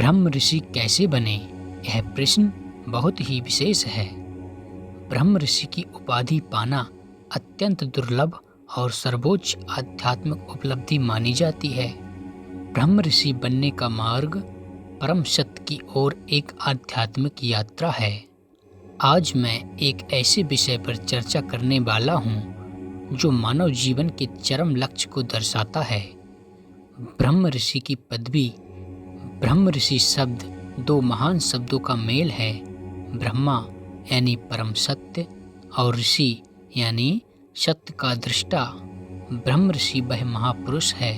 ब्रह्म ऋषि कैसे बने? यह प्रश्न बहुत ही विशेष है। ब्रह्म ऋषि की उपाधि पाना अत्यंत दुर्लभ और सर्वोच्च आध्यात्मिक उपलब्धि मानी जाती है। ब्रह्म ऋषि बनने का मार्ग परम सत्य की ओर एक आध्यात्मिक यात्रा है। आज मैं एक ऐसे विषय पर चर्चा करने वाला हूँ जो मानव जीवन के चरम लक्ष्य को दर्शाता है। ब्रह्म ऋषि की पदवी। ब्रह्म ऋषि शब्द दो महान शब्दों का मेल है। ब्रह्मा यानी परम सत्य और ऋषि यानी सत्य का दृष्टा। ब्रह्म ऋषि वह महापुरुष है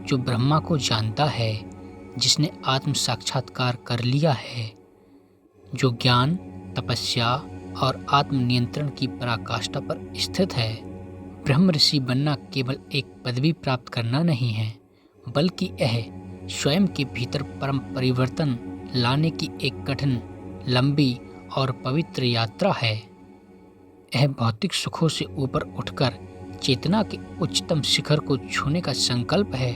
जो ब्रह्मा को जानता है, जिसने आत्म साक्षात्कार कर लिया है, जो ज्ञान, तपस्या और आत्म नियंत्रण की पराकाष्ठा पर स्थित है। ब्रह्म ऋषि बनना केवल एक पदवी प्राप्त करना नहीं है, बल्कि यह स्वयं के भीतर परम परिवर्तन लाने की एक कठिन, लंबी और पवित्र यात्रा है। यह भौतिक सुखों से ऊपर उठकर चेतना के उच्चतम शिखर को छूने का संकल्प है।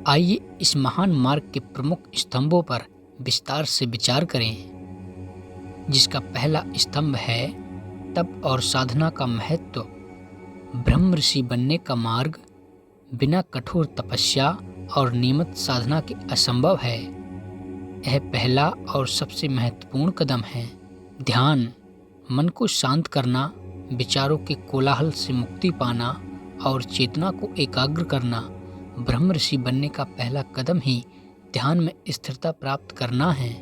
आइए इस महान मार्ग के प्रमुख स्तंभों पर विस्तार से विचार करें, जिसका पहला स्तंभ है तप और साधना का महत्व। ब्रह्म ऋषि बनने का मार्ग बिना कठोर तपस्या और नियमित साधना के असंभव है। यह पहला और सबसे महत्वपूर्ण कदम है। ध्यान, मन को शांत करना, विचारों के कोलाहल से मुक्ति पाना और चेतना को एकाग्र करना। ब्रह्म ऋषि बनने का पहला कदम ही ध्यान में स्थिरता प्राप्त करना है।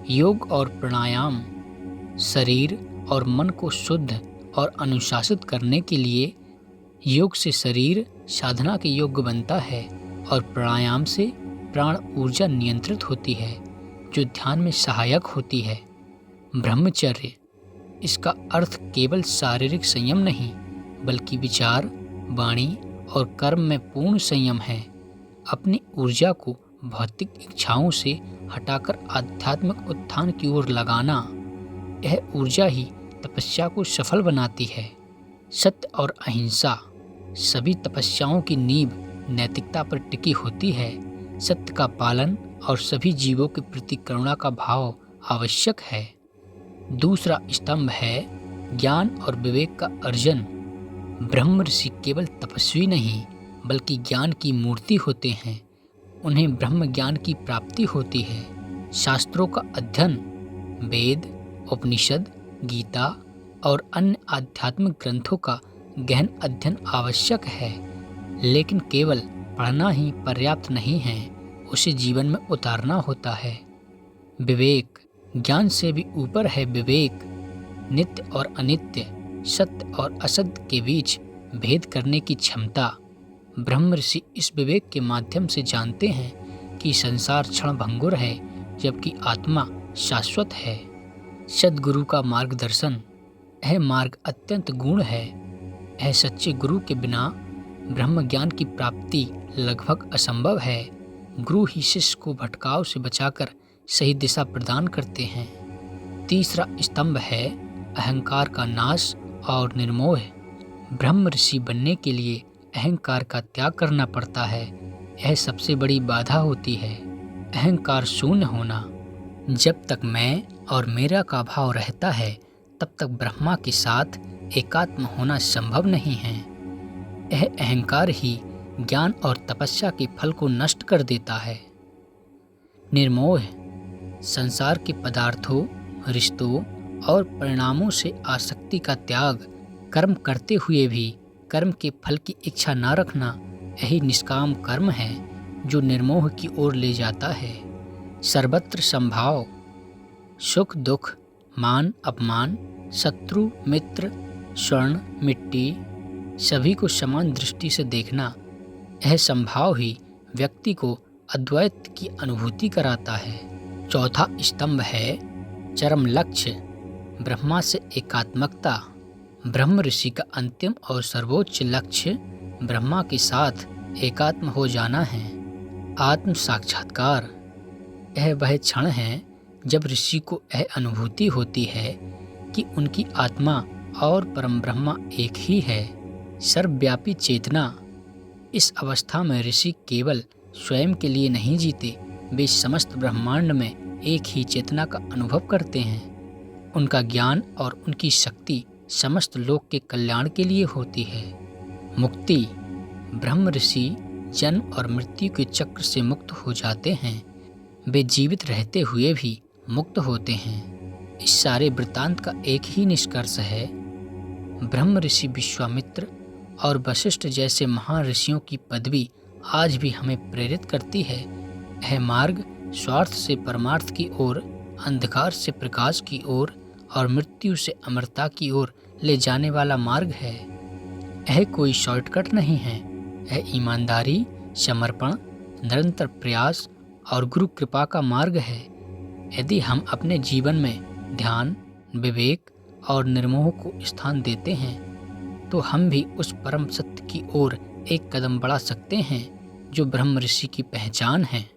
योग और प्राणायाम शरीर और मन को शुद्ध और अनुशासित करने के लिए। योग से शरीर साधना के योग्य बनता है और प्राणायाम से प्राण ऊर्जा नियंत्रित होती है, जो ध्यान में सहायक होती है। ब्रह्मचर्य, इसका अर्थ केवल शारीरिक संयम नहीं, बल्कि विचार, वाणी और कर्म में पूर्ण संयम है। अपनी ऊर्जा को भौतिक इच्छाओं से हटाकर आध्यात्मिक उत्थान की ओर लगाना, यह ऊर्जा ही तपस्या को सफल बनाती है। सत्य और अहिंसा, सभी तपस्याओं की नींव नैतिकता पर टिकी होती है। सत्य का पालन और सभी जीवों के प्रति करुणा का भाव आवश्यक है। दूसरा स्तंभ है ज्ञान और विवेक का अर्जन। ब्रह्म ऋषि केवल तपस्वी नहीं, बल्कि ज्ञान की मूर्ति होते हैं। उन्हें ब्रह्म ज्ञान की प्राप्ति होती है। शास्त्रों का अध्ययन, वेद, उपनिषद, गीता और अन्य आध्यात्मिक ग्रंथों का गहन अध्ययन आवश्यक है। लेकिन केवल पढ़ना ही पर्याप्त नहीं है, उसे जीवन में उतारना होता है। विवेक, ज्ञान से भी ऊपर है विवेक। नित्य और अनित्य, सत्य और असत्य के बीच भेद करने की क्षमता। ब्रह्म ऋषि इस विवेक के माध्यम से जानते हैं कि संसार क्षणभंगुर है, जबकि आत्मा शाश्वत है। सद्गुरु का मार्गदर्शन, यह मार्ग अत्यंत गूढ़ है। यह सच्चे गुरु के बिना ब्रह्म ज्ञान की प्राप्ति लगभग असंभव है। गुरु ही शिष्य को भटकाव से बचाकर सही दिशा प्रदान करते हैं। तीसरा स्तंभ है अहंकार का नाश और निर्मोह। ब्रह्म ऋषि बनने के लिए अहंकार का त्याग करना पड़ता है। यह सबसे बड़ी बाधा होती है। अहंकार शून्य होना। जब तक मैं और मेरा का भाव रहता है, तब तक ब्रह्मा के साथ एकात्म होना संभव नहीं है। यह अहंकार ही ज्ञान और तपस्या के फल को नष्ट कर देता है। निर्मोह, संसार के पदार्थों, रिश्तों और परिणामों से आसक्ति का त्याग। कर्म करते हुए भी कर्म के फल की इच्छा न रखना, यही निष्काम कर्म है जो निर्मोह की ओर ले जाता है। सर्वत्र समभाव, सुख दुख, मान अपमान, शत्रु मित्र, स्वर्ण मिट्टी, सभी को समान दृष्टि से देखना। यह संभाव ही व्यक्ति को अद्वैत की अनुभूति कराता है। चौथा स्तंभ है चरम लक्ष्य, ब्रह्मा से एकात्मकता। ब्रह्म ऋषि का अंतिम और सर्वोच्च लक्ष्य ब्रह्मा के साथ एकात्म हो जाना है। आत्म साक्षात्कार, यह वह क्षण है जब ऋषि को यह अनुभूति होती है कि उनकी आत्मा और परम ब्रह्मा एक ही है। सर्वव्यापी चेतना, इस अवस्था में ऋषि केवल स्वयं के लिए नहीं जीते, वे समस्त ब्रह्मांड में एक ही चेतना का अनुभव करते हैं। उनका ज्ञान और उनकी शक्ति समस्त लोक के कल्याण के लिए होती है। मुक्ति, ब्रह्म ऋषि जन्म और मृत्यु के चक्र से मुक्त हो जाते हैं। वे जीवित रहते हुए भी मुक्त होते हैं। इस सारे वृत्तांत का एक ही निष्कर्ष है, ब्रह्म ऋषि विश्वामित्र और वशिष्ठ जैसे महान ऋषियों की पदवी आज भी हमें प्रेरित करती है। यह मार्ग स्वार्थ से परमार्थ की ओर, अंधकार से प्रकाश की ओर और मृत्यु से अमरता की ओर ले जाने वाला मार्ग है। यह कोई शॉर्टकट नहीं है। यह ईमानदारी, समर्पण, निरंतर प्रयास और गुरु कृपा का मार्ग है। यदि हम अपने जीवन में ध्यान, विवेक और निर्मोह को स्थान देते हैं तो हम भी उस परम सत्य की ओर एक कदम बढ़ा सकते हैं जो ब्रह्म ऋषि की पहचान है।